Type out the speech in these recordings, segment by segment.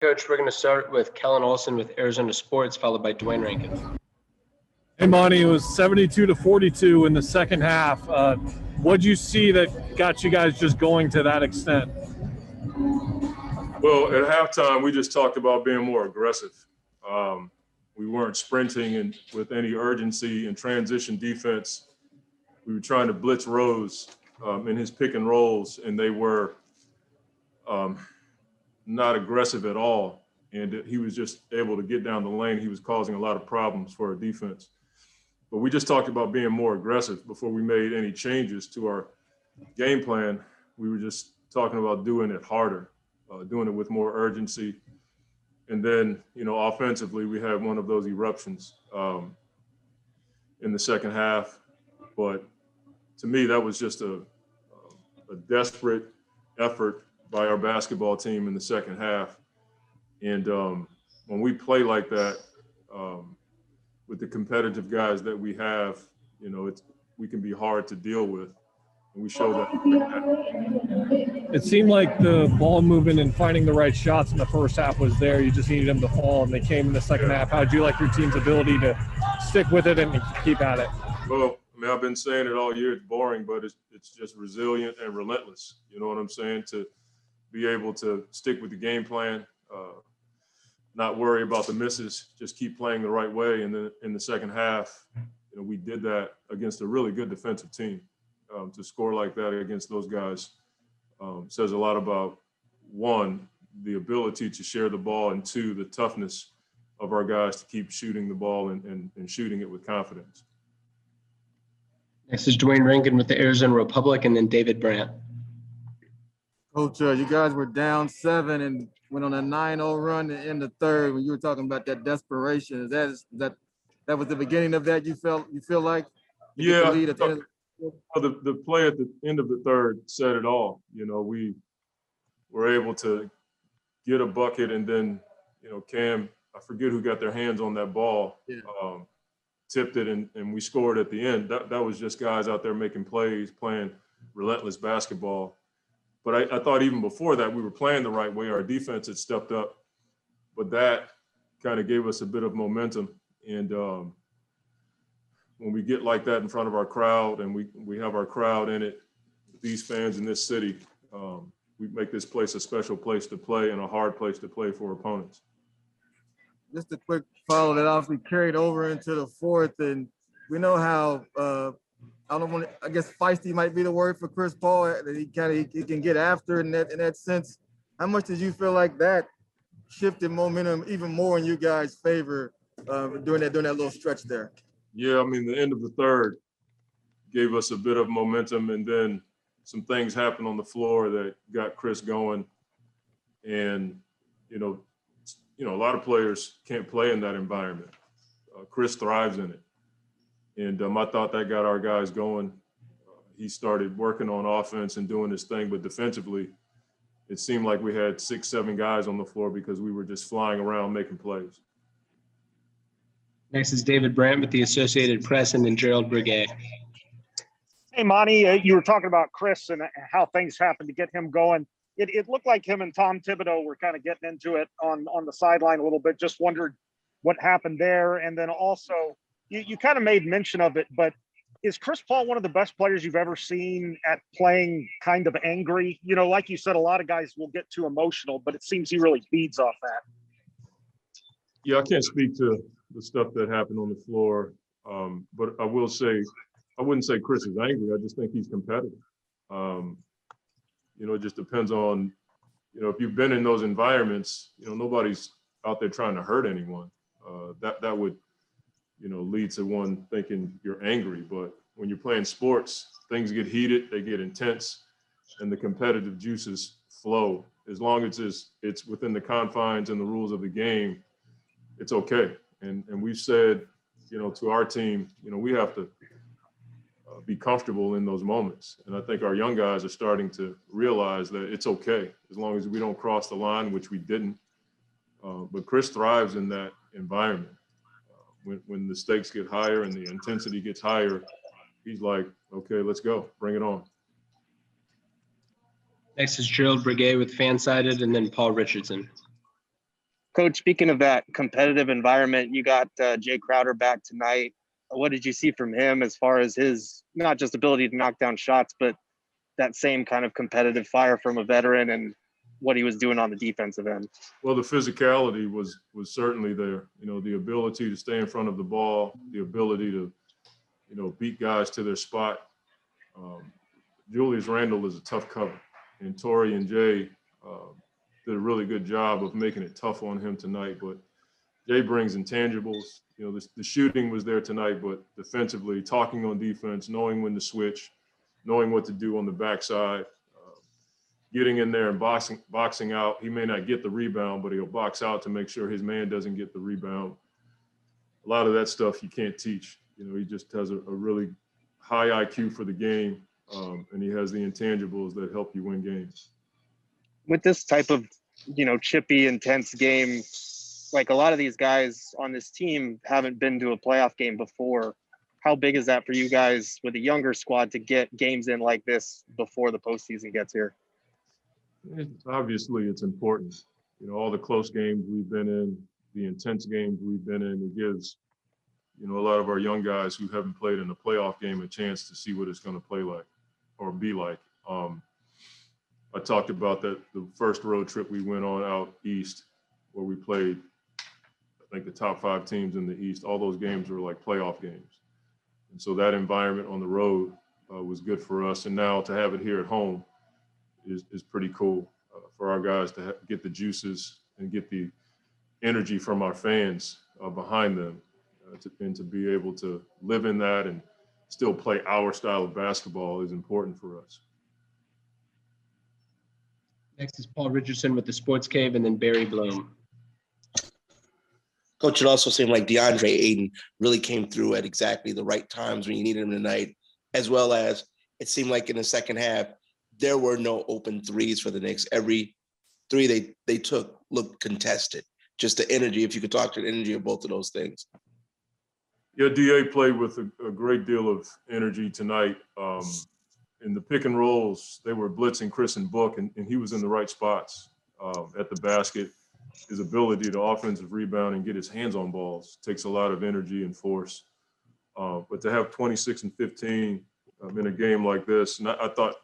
Coach, we're going to start with Kellen Olson with Arizona Sports, followed by Dwayne Rankin. Hey, Monty, it was 72-42 in the second half. What'd you see that got you guys just going to that extent? Well, at halftime, we just talked about being more aggressive. We weren't sprinting with any urgency and transition defense. We were trying to blitz Rose in his pick and rolls, and they were not aggressive at all. And he was just able to get down the lane. He was causing a lot of problems for our defense. But we just talked about being more aggressive before we made any changes to our game plan. We were just talking about doing it harder, doing it with more urgency. And then, offensively, we had one of those eruptions in the second half. But to me, that was just a desperate effort by our basketball team in the second half. And when we play like that, with the competitive guys that we have, we can be hard to deal with. And we showed that. It seemed like the ball movement and finding the right shots in the first half was there. You just needed them to fall, and they came in the second half. How did you like your team's ability to stick with it and keep at it? Well, I've been saying it all year. It's boring, but it's just resilient and relentless. You know what I'm saying? To be able to stick with the game plan, not worry about the misses, just keep playing the right way. And then in the second half, we did that against a really good defensive team. To score like that against those guys says a lot about, one, the ability to share the ball, and two, the toughness of our guys to keep shooting the ball and shooting it with confidence. Next is Dwayne Rankin with the Arizona Republic, and then David Brandt. Coach, you guys were down 7 and went on a 9-0 run in the third. When you were talking about that desperation, is that was the beginning of that? You feel like? Yeah. The play at the end of the third said it all. We were able to get a bucket, and then, Cam, I forget who got their hands on that ball, tipped it, and we scored at the end. That was just guys out there making plays, playing relentless basketball. But I thought even before that, we were playing the right way. Our defense had stepped up, but that kind of gave us a bit of momentum. And when we get like that in front of our crowd, and we have our crowd in it, these fans in this city, we make this place a special place to play and a hard place to play for opponents. Just a quick follow that off. We carried over into the fourth, and we know how I guess feisty might be the word for Chris Paul. That he can get after in that sense. How much did you feel like that shifted momentum even more in you guys' favor during that little stretch there? Yeah, the end of the third gave us a bit of momentum, and then some things happened on the floor that got Chris going. And, a lot of players can't play in that environment. Chris thrives in it. And I thought that got our guys going. He started working on offense and doing his thing, but defensively, it seemed like we had 6-7 guys on the floor because we were just flying around making plays. Next is David Brandt with the Associated Press, and then Gerald Briguet. Hey, Monty, you were talking about Chris and how things happened to get him going. It looked like him and Tom Thibodeau were kind of getting into it on the sideline a little bit. Just wondered what happened there. And then also, you kind of made mention of it, but is Chris Paul one of the best players you've ever seen at playing kind of angry? Like you said, a lot of guys will get too emotional, but it seems he really feeds off that. Yeah, I can't speak to the stuff that happened on the floor, but I will say, I wouldn't say Chris is angry. I just think he's competitive. It just depends on, if you've been in those environments, nobody's out there trying to hurt anyone. That would, lead to one thinking you're angry. But when you're playing sports, things get heated, they get intense, and the competitive juices flow. As long as it's within the confines and the rules of the game, it's okay. And we've said, to our team, we have to be comfortable in those moments. And I think our young guys are starting to realize that it's okay as long as we don't cross the line, which we didn't. But Chris thrives in that environment. When the stakes get higher and the intensity gets higher, he's like, okay, let's go, bring it on. Next is Gerald Briguet with Fansided, and then Paul Richardson. Coach, speaking of that competitive environment, you got Jae Crowder back tonight. What did you see from him as far as his not just ability to knock down shots, but that same kind of competitive fire from a veteran and what he was doing on the defensive end? Well, the physicality was certainly there. You know, the ability to stay in front of the ball, the ability to, you know, beat guys to their spot. Julius Randle is a tough cover, and Torrey and Jay did a really good job of making it tough on him tonight. But Jay brings intangibles. You know, the shooting was there tonight, but defensively, talking on defense, knowing when to switch, knowing what to do on the backside, getting in there and boxing out. He may not get the rebound, but he'll box out to make sure his man doesn't get the rebound. A lot of that stuff you can't teach. You know, he just has a really high IQ for the game, and he has the intangibles that help you win games. With this type of, you know, chippy, intense game, like a lot of these guys on this team haven't been to a playoff game before. How big is that for you guys with a younger squad to get games in like this before the postseason gets here? Obviously, it's important. You know, all the close games we've been in, the intense games we've been in, it gives, you know, a lot of our young guys who haven't played in a playoff game a chance to see what it's going to play like or be like. I talked about that the first road trip we went on out east where we played, I think, the top 5 teams in the East. All those games were like playoff games. And so that environment on the road was good for us. And now to have it here at home is pretty cool for our guys to get the juices and get the energy from our fans behind them and to be able to live in that and still play our style of basketball is important for us. Next is Paul Richardson with the Sports Cave, and then Barry Bloom. Coach, it also seemed like DeAndre Ayton really came through at exactly the right times when you needed him tonight, as well as it seemed like in the second half, there were no open threes for the Knicks. Every three they took looked contested. Just the energy, if you could talk to the energy of both of those things. Yeah, DA played with a great deal of energy tonight. In the pick and rolls, they were blitzing Chris and Book, and he was in the right spots at the basket. His ability to offensive rebound and get his hands on balls takes a lot of energy and force. But to have 26 and 15 in a game like this, and I thought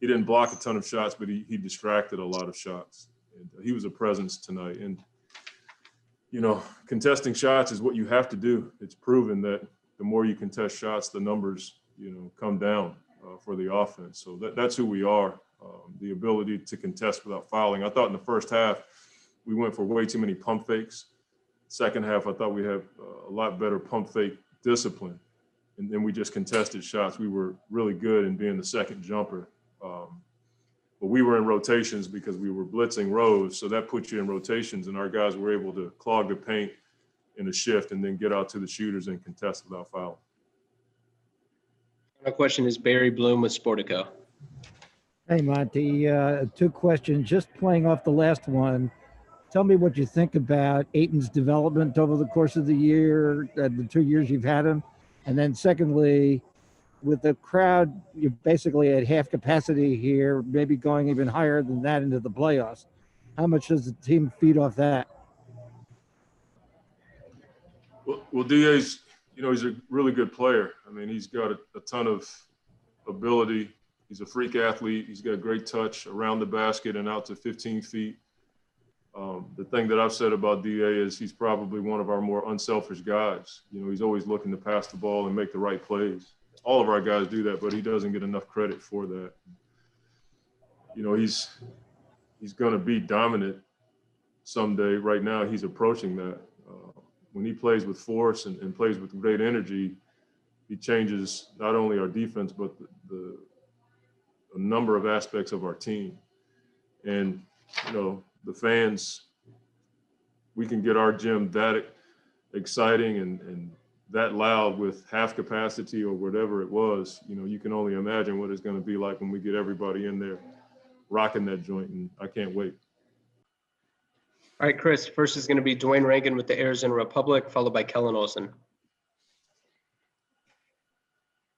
he didn't block a ton of shots, but he distracted a lot of shots. And he was a presence tonight. And, you know, contesting shots is what you have to do. It's proven that the more you contest shots, the numbers, you know, come down for the offense. So that's who we are, the ability to contest without fouling. I thought in the first half, we went for way too many pump fakes. Second half, I thought we had a lot better pump fake discipline. And then we just contested shots. We were really good in being the second jumper. But we were in rotations because we were blitzing rows. So that puts you in rotations, and our guys were able to clog the paint in a shift and then get out to the shooters and contest without foul. My question is Barry Bloom with Sportico. Hey, Monty, 2 questions. Just playing off the last one, tell me what you think about Ayton's development over the course of the year, the 2 years you've had him. And then secondly, with the crowd, you're basically at half capacity here, maybe going even higher than that into the playoffs. How much does the team feed off that? Well, DA's, you know, he's a really good player. I mean, he's got a ton of ability. He's a freak athlete. He's got great touch around the basket and out to 15 feet. The thing that I've said about DA is he's probably one of our more unselfish guys. You know, he's always looking to pass the ball and make the right plays. All of our guys do that, but he doesn't get enough credit for that. You know, he's going to be dominant someday. Right now, he's approaching that. When he plays with force and plays with great energy, he changes not only our defense, but a number of aspects of our team. And, you know, the fans, we can get our gym that exciting and that loud with half capacity or whatever it was. You know, you can only imagine what it's going to be like when we get everybody in there rocking that joint, and I can't wait. All right, Chris, first is going to be Dwayne Rankin with the Arizona Republic, followed by Kellen Olson.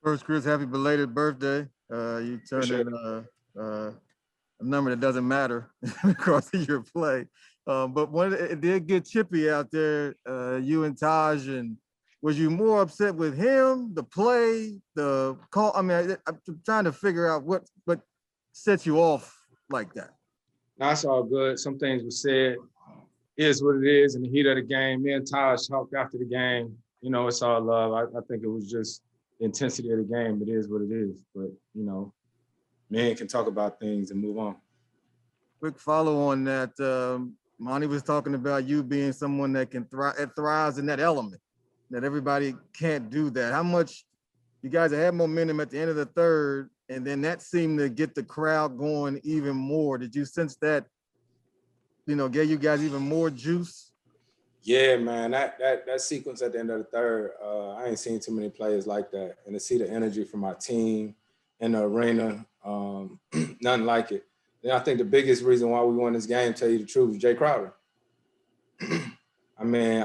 First, Chris, happy belated birthday. You turned in a number that doesn't matter across your play. But when it did get chippy out there, you and Taj, and was you more upset with him, the play, the call? I mean, I'm trying to figure out what set you off like that. That's all good. Some things were said. It is what it is in the heat of the game. Me and Taj talked after the game. You know, it's all love. I think it was just the intensity of the game. It is what it is. But, you know, men can talk about things and move on. Quick follow on that. Monty was talking about you being someone that can thrives in that element, that everybody can't do that. How much you guys had momentum at the end of the third, and then that seemed to get the crowd going even more. Did you sense that, you know, gave you guys even more juice? Yeah, man, that sequence at the end of the third, I ain't seen too many players like that. And to see the energy from my team in the arena, nothing like it. And I think the biggest reason why we won this game, tell you the truth, is Jae Crowder. I mean,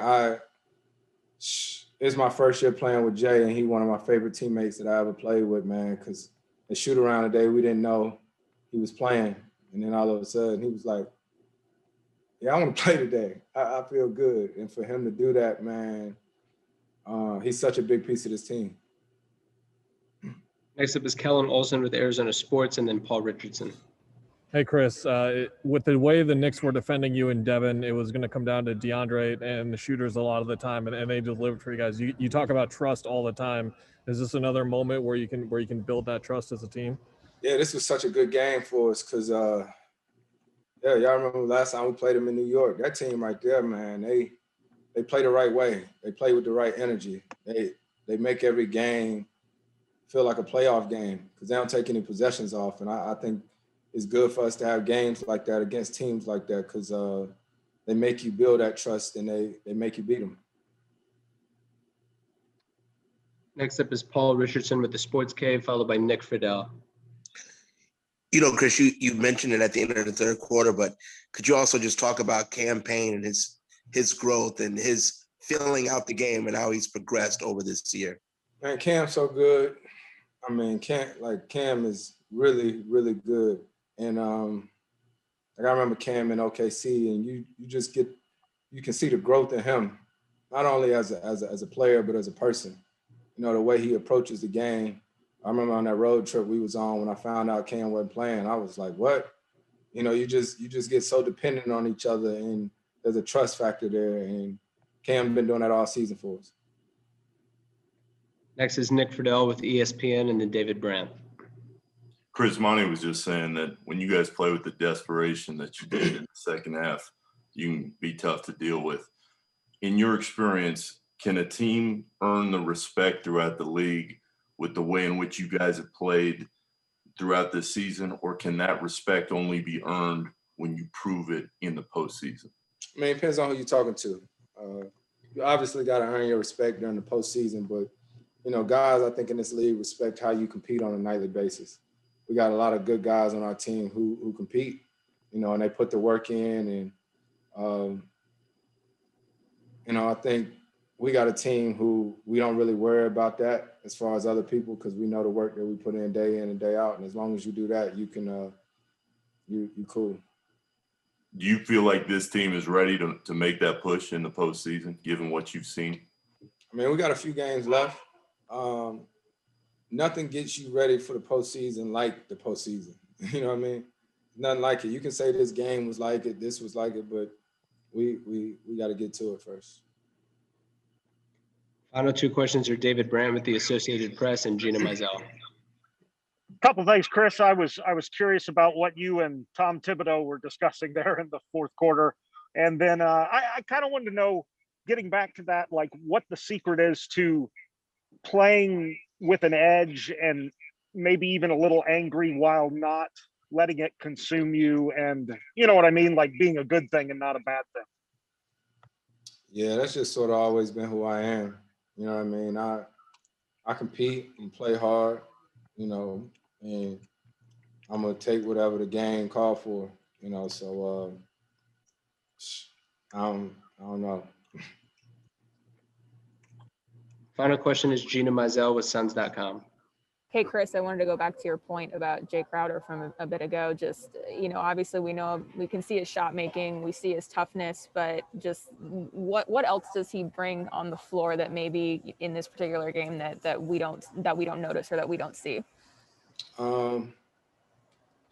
it's my first year playing with Jay, and he's one of my favorite teammates that I ever played with, man, because the shoot around today, we didn't know he was playing. And then all of a sudden, he was like, yeah, I want to play today. I feel good. And for him to do that, man, he's such a big piece of this team. Next up is Kellen Olson with Arizona Sports, and then Paul Richardson. Hey, Chris, with the way the Knicks were defending you and Devin, it was going to come down to DeAndre and the shooters a lot of the time, and they delivered for you guys. You talk about trust all the time. Is this another moment where you can build that trust as a team? Yeah, this was such a good game for us because, yeah, y'all remember last time we played them in New York. That team right there, man, they play the right way. They play with the right energy. They make every game feel like a playoff game because they don't take any possessions off, and I think it's good for us to have games like that against teams like that because they make you build that trust and they make you beat them. Next up is Paul Richardson with the Sports Cave, followed by Nick Friedel. You know, Chris, you mentioned it at the end of the third quarter, but could you also just talk about Cam Payne and his growth and his filling out the game and how he's progressed over this year? Man, Cam's so good. I mean, Cam is really, really good. And like I remember Cam in OKC, and you can see the growth in him, not only as a player but as a person. You know, the way he approaches the game. I remember on that road trip we was on when I found out Cam wasn't playing, I was like, what? You know, you just get so dependent on each other, and there's a trust factor there. And Cam been doing that all season for us. Next is Nick Friedel with ESPN, and then David Brandt. Chris, Monty was just saying that when you guys play with the desperation that you did in the second half, you can be tough to deal with. In your experience, can a team earn the respect throughout the league with the way in which you guys have played throughout this season, or can that respect only be earned when you prove it in the postseason? I mean, it depends on who you're talking to. You obviously got to earn your respect during the postseason, but, you know, guys, I think in this league respect how you compete on a nightly basis. We got a lot of good guys on our team who compete, you know, and they put the work in. And, you know, I think we got a team who we don't really worry about that as far as other people because we know the work that we put in and day out. And as long as you do that, you can you cool. Do you feel like this team is ready to make that push in the postseason, given what you've seen? I mean, we got a few games left. Nothing gets you ready for the postseason like the postseason. You know what I mean? Nothing like it. You can say this game was like it, this was like it, but we got to get to it first. Final two questions are David Brandt with the Associated Press and Gina Mizell. Couple things, Chris. I was curious about what you and Tom Thibodeau were discussing there in the fourth quarter, and then I kind of wanted to know, getting back to that, like what the secret is to playing with an edge and maybe even a little angry while not letting it consume you, and you know what I mean, like being a good thing and not a bad thing. Yeah, that's just sort of always been who I am. You know what I mean? I compete and play hard, you know, and I'm gonna take whatever the game call for, you know. So I don't know. Final question is Gina Mizell with Suns.com. Hey, Chris, I wanted to go back to your point about Jae Crowder from a bit ago. Just, obviously we can see his shot making, we see his toughness, but just what else does he bring on the floor that maybe in this particular game that we don't notice or that we don't see?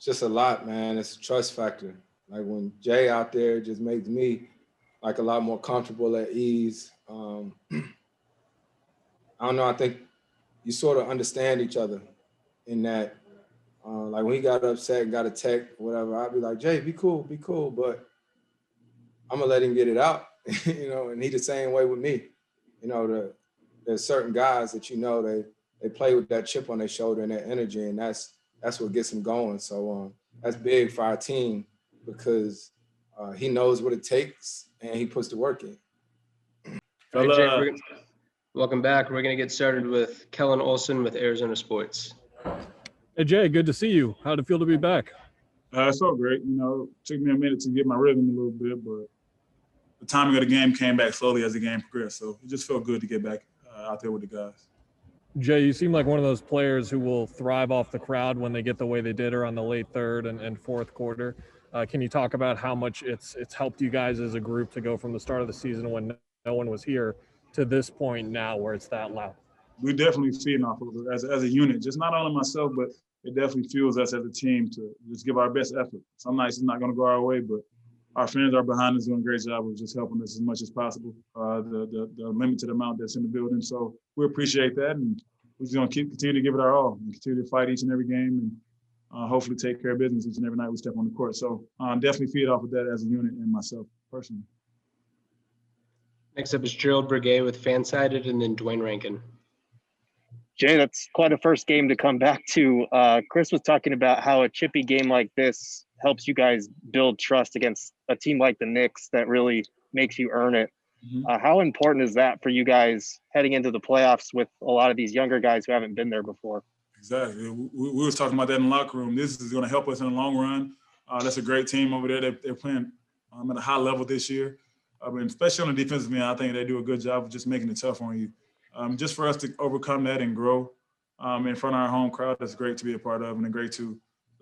Just a lot, man. It's a trust factor. Like when Jay out there, just makes me like a lot more comfortable at ease. I don't know. I think you sort of understand each other in that. Like when he got upset and got a tech, whatever, I'd be like, Jay, be cool. But I'm gonna let him get it out, and he the same way with me. There's certain guys that they play with that chip on their shoulder and that energy, and that's what gets them going. So that's big for our team because he knows what it takes and he puts the work in. All right, Jay, welcome back. We're going to get started with Kellen Olson with Arizona Sports. Hey, Jay, good to see you. How'd it feel to be back? It felt great. It took me a minute to get my rhythm a little bit, but the timing of the game came back slowly as the game progressed. So it just felt good to get back out there with the guys. Jay, you seem like one of those players who will thrive off the crowd when they get the way they did around the late third and fourth quarter. Can you talk about how much it's helped you guys as a group to go from the start of the season when no one was here to this point now where it's that loud? We definitely feeding off of it as a unit, just not only myself, but it definitely fuels us as a team to just give our best effort. Some nights it's not going to go our way, but our fans are behind us doing a great job of just helping us as much as possible, the limited amount that's in the building. So we appreciate that, and we're just going to continue to give it our all and continue to fight each and every game and hopefully take care of business each and every night we step on the court. So definitely feed off of that as a unit and myself personally. Next up is Gerald Brigay with Fansided and then Dwayne Rankin. Jay, that's quite a first game to come back to. Chris was talking about how a chippy game like this helps you guys build trust against a team like the Knicks that really makes you earn it. Mm-hmm. How important is that for you guys heading into the playoffs with a lot of these younger guys who haven't been there before? Exactly. We was talking about that in the locker room. This is going to help us in the long run. That's a great team over there. They're playing at a high level this year. Especially on the defensive end, I think they do a good job of just making it tough on you. Just for us to overcome that and grow in front of our home crowd, that's great to be a part of and a great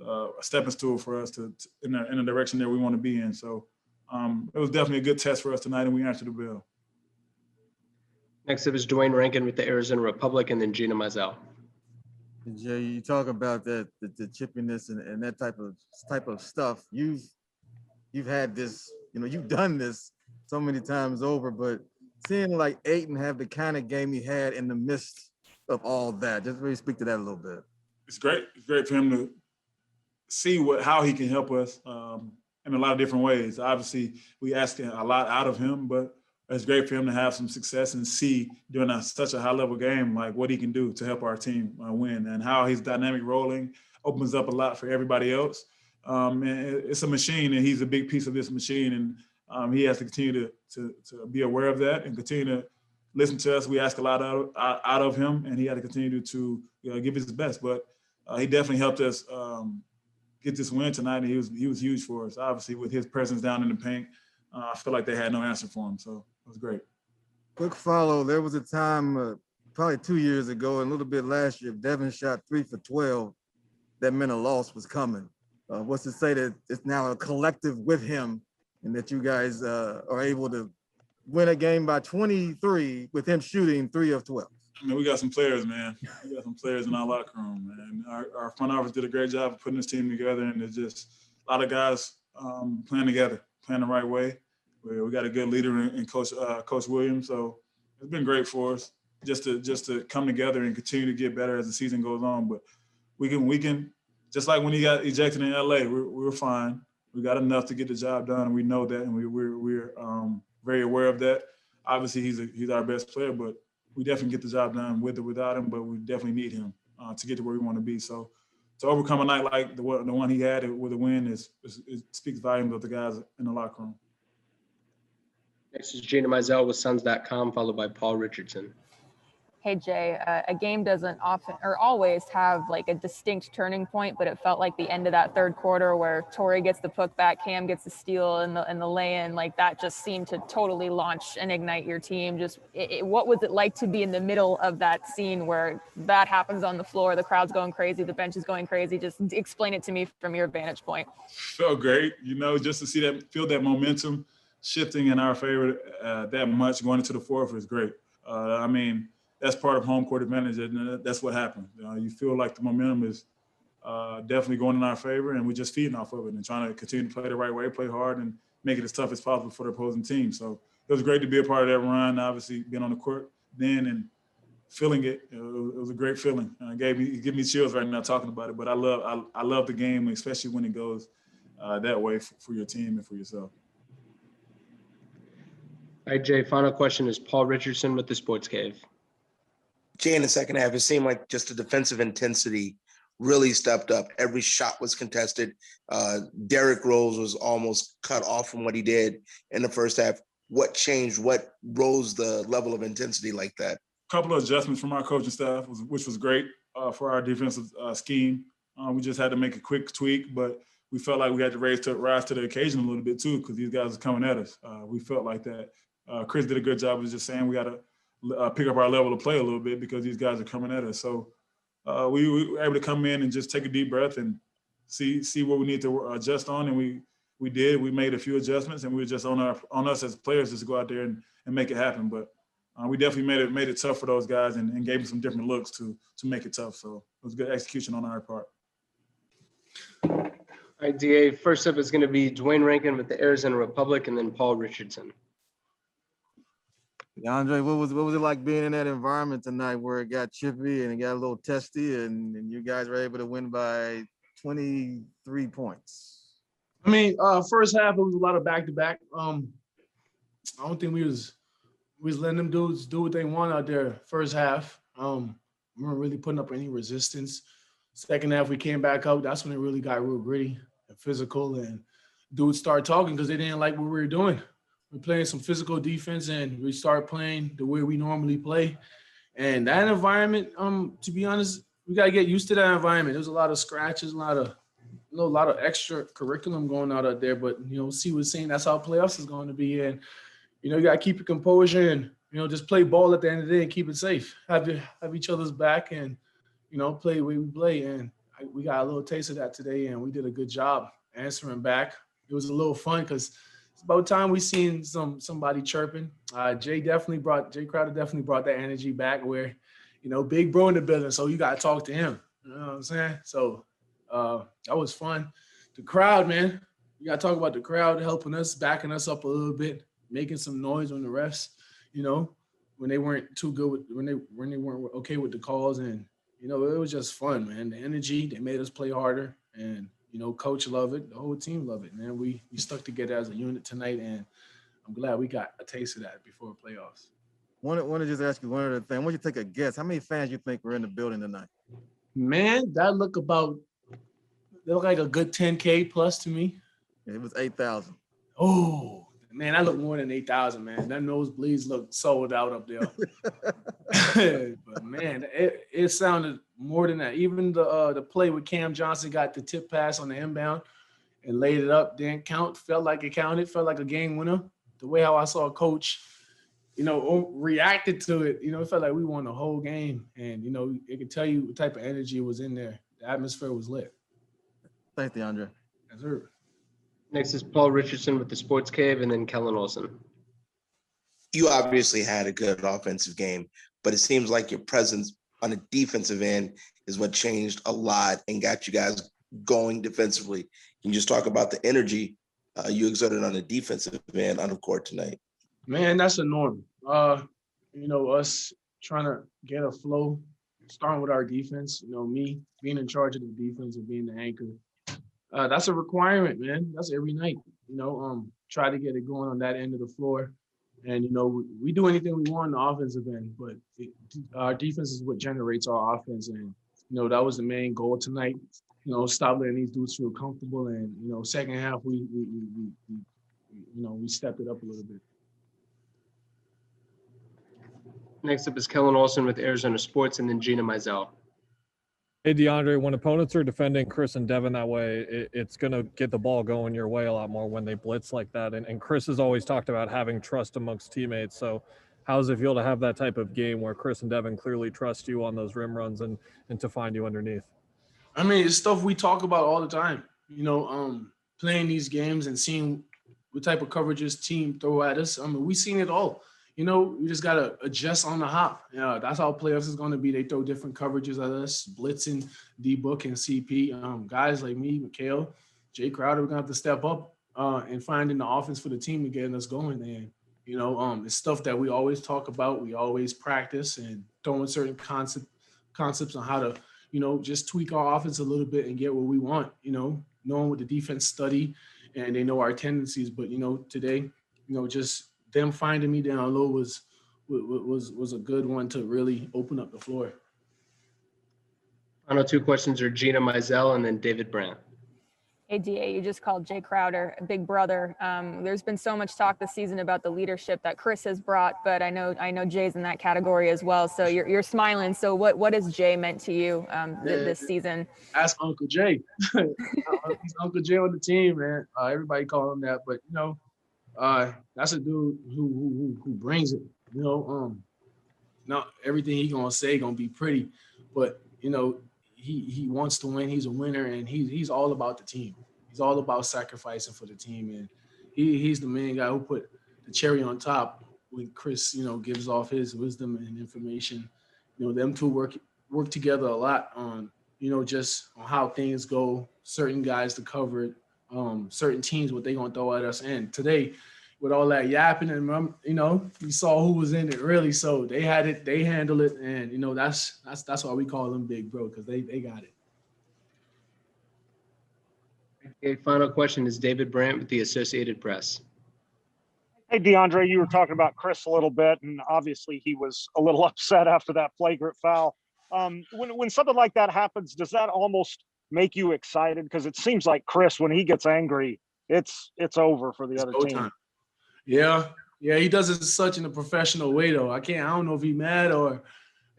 a stepping stool for us to in the direction that we want to be in. So it was definitely a good test for us tonight, and we answered the bell. Next up is Dwayne Rankin with the Arizona Republic, and then Gina Mizell. Jay, you talk about the chippiness and that type of stuff. You've had this, you've done this so many times over, but seeing like Ayton have the kind of game he had in the midst of all that, just really speak to that a little bit. It's great. It's great for him to see how he can help us in a lot of different ways. Obviously, we asking a lot out of him, but it's great for him to have some success and see during such a high-level game, like what he can do to help our team win and how his dynamic rolling opens up a lot for everybody else. And it's a machine, and he's a big piece of this machine, and he has to continue to be aware of that and continue to listen to us. We ask a lot out of him, and he had to continue to give his best. But he definitely helped us get this win tonight, and he was huge for us. Obviously, with his presence down in the paint, I feel like they had no answer for him. So it was great. Quick follow. There was a time probably 2 years ago and a little bit last year, Devin shot 3 for 12. That meant a loss was coming. What's to say that it's now a collective with him and that you guys are able to win a game by 23 with him shooting 3 of 12? We got some players, man. We got some players in our locker room, man. Our front office did a great job of putting this team together, and there's just a lot of guys playing together, playing the right way. We got a good leader in Coach Williams, so it's been great for us just to come together and continue to get better as the season goes on. But we can just like when he got ejected in LA, we're fine. We got enough to get the job done, and we know that, and we're very aware of that. Obviously, he's our best player, but we definitely get the job done with or without him. But we definitely need him to get to where we want to be. So to overcome a night like the one he had with a win it speaks volumes of the guys in the locker room. Next is Gina Mizell with Suns.com, followed by Paul Richardson. Hey Jay, a game doesn't often or always have like a distinct turning point, but it felt like the end of that third quarter where Torrey gets the putback, Cam gets the steal and the lay-in, like that just seemed to totally launch and ignite your team. Just what was it like to be in the middle of that scene where that happens on the floor, the crowd's going crazy, the bench is going crazy? Just explain it to me from your vantage point. Felt great, just to see that, feel that momentum shifting in our favor that much going into the fourth is great. That's part of home court advantage, and that's what happened. You feel like the momentum is definitely going in our favor, and we're just feeding off of it and trying to continue to play the right way, play hard, and make it as tough as possible for the opposing team. So it was great to be a part of that run, obviously being on the court then and feeling it. It was a great feeling. It gave me chills right now talking about it, but I love the game, especially when it goes that way for your team and for yourself. All right, Jay, final question is Paul Richardson with the Sports Cave. Jay, in the second half, it seemed like just the defensive intensity really stepped up. Every shot was contested. Derrick Rose was almost cut off from what he did in the first half. What changed? What rose the level of intensity like that? A couple of adjustments from our coaching staff, which was great for our defensive scheme. We just had to make a quick tweak, but we felt like we had to rise to the occasion a little bit too, because these guys are coming at us. We felt like that. Chris did a good job of just saying we got to pick up our level of play a little bit because these guys are coming at us. So we were able to come in and just take a deep breath and see what we need to adjust on, and we did. We made a few adjustments, and we were just on us as players just to go out there and make it happen. But we definitely made it tough for those guys and gave them some different looks to make it tough. So it was good execution on our part. All right, DA, first up is going to be Dwayne Rankin with the Arizona Republic, and then Paul Richardson. Deandre, what was it like being in that environment tonight where it got chippy and it got a little testy and you guys were able to win by 23 points? First half it was a lot of back-to-back. I don't think we was letting them dudes do what they want out there first half. We weren't really putting up any resistance. Second half we came back up. That's when it really got real gritty and physical, and dudes started talking because they didn't like what we were doing. We're playing some physical defense, and we start playing the way we normally play. And that environment, to be honest, we got to get used to that environment. There's a lot of scratches, a lot of extra curriculum going out there. But, see what's saying that's how playoffs is going to be. And, you got to keep your composure and, just play ball at the end of the day and keep it safe. Have each other's back and, play the way we play. And we got a little taste of that today, and we did a good job answering back. It was a little fun because it's about time we seen somebody chirping. Jae Crowder definitely brought that energy back where, big bro in the building, so you got to talk to him. You know what I'm saying? So that was fun. The crowd, man, you got to talk about the crowd helping us, backing us up a little bit, making some noise on the refs, when they weren't too good when they weren't okay with the calls. And, it was just fun, man. The energy, they made us play harder, and coach loved it. The whole team loved it, man. We stuck together as a unit tonight, and I'm glad we got a taste of that before playoffs. Want to just ask you one other thing. I want you to take a guess. How many fans you think were in the building tonight? Man, that looked like a good 10K plus to me. It was 8,000. Oh, man, that looked more than 8,000, man. That nosebleeds looked sold out up there. But, man, it sounded more than that. Even the play with Cam Johnson got the tip pass on the inbound and laid it up, didn't count, felt like it counted, felt like a game winner. The way how I saw a coach, reacted to it, it felt like we won the whole game. And, it could tell you what type of energy was in there. The atmosphere was lit. Thanks, DeAndre. Yes, sir. Next is Paul Richardson with the Sports Cave, and then Kellen Olson. You obviously had a good offensive game, but it seems like your presence on the defensive end is what changed a lot and got you guys going defensively. Can you just talk about the energy you exerted on the defensive end on the court tonight? Man, that's a norm. Us trying to get a flow, starting with our defense, me being in charge of the defense and being the anchor. That's a requirement, man. That's every night, try to get it going on that end of the floor. And, we do anything we want on the offensive end, but our defense is what generates our offense. And, that was the main goal tonight, stop letting these dudes feel comfortable. And, second half, we stepped it up a little bit. Next up is Kellen Olson with Arizona Sports, and then Gina Mizell. Hey, DeAndre, when opponents are defending Chris and Devin that way, it's going to get the ball going your way a lot more when they blitz like that. And Chris has always talked about having trust amongst teammates. So how does it feel to have that type of game where Chris and Devin clearly trust you on those rim runs and to find you underneath? I mean, it's stuff we talk about all the time, playing these games and seeing what type of coverages team throw at us. I mean, we've seen it all. We just got to adjust on the hop. That's how playoffs is going to be. They throw different coverages at us, blitzing, D-Book, and CP. Guys like me, Mikhail, Jae Crowder, we're going to have to step up and finding the offense for the team to get us going. And, it's stuff that we always talk about. We always practice and throwing certain concepts on how to, just tweak our offense a little bit and get what we want, knowing what the defense study and they know our tendencies. But, today, just them finding me down low was a good one to really open up the floor. Final two questions are Gina Mizell and then David Brandt. Hey, DA, you just called Jae Crowder a big brother. There's been so much talk this season about the leadership that Chris has brought, but I know Jay's in that category as well. So you're smiling. So what has Jay meant to you this season? Ask Uncle Jay. He's Uncle Jay on the team, man. Everybody call him that, but that's a dude who brings it. Not everything he gonna say gonna be pretty, but he wants to win. He's a winner, and he's all about the team. He's all about sacrificing for the team, and he's the main guy who put the cherry on top when Chris gives off his wisdom and information. Them two work together a lot on just on how things go. Certain guys to cover it. Certain teams, what they gonna throw at us. And today, with all that yapping and you saw who was in it really. So they had it, they handle it, and that's why we call them big bro, because they got it. Okay, final question is David Brandt with the Associated Press. Hey, DeAndre, you were talking about Chris a little bit, and obviously he was a little upset after that flagrant foul. When something like that happens, does that almost make you excited? Because it seems like Chris, when he gets angry, it's over for the other team. Time. Yeah, he does it such in a professional way, though. I don't know if he's mad or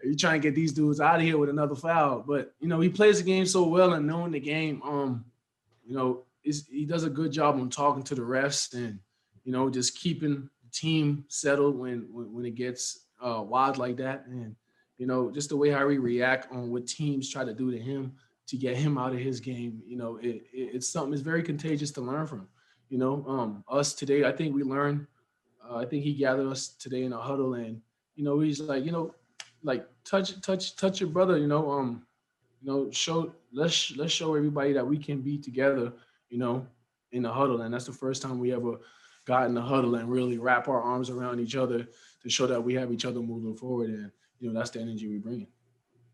he's trying to get these dudes out of here with another foul. But, he plays the game so well and knowing the game, he does a good job on talking to the refs and, just keeping the team settled when it gets wild like that. And, just the way how we react on what teams try to do to him to get him out of his game, it's something that's very contagious to learn from. Us today, I think we learned, I think he gathered us today in a huddle and, he's like, touch your brother, let's show everybody that we can be together, in the huddle. And that's the first time we ever got in the huddle and really wrap our arms around each other to show that we have each other moving forward. And, that's the energy we bring.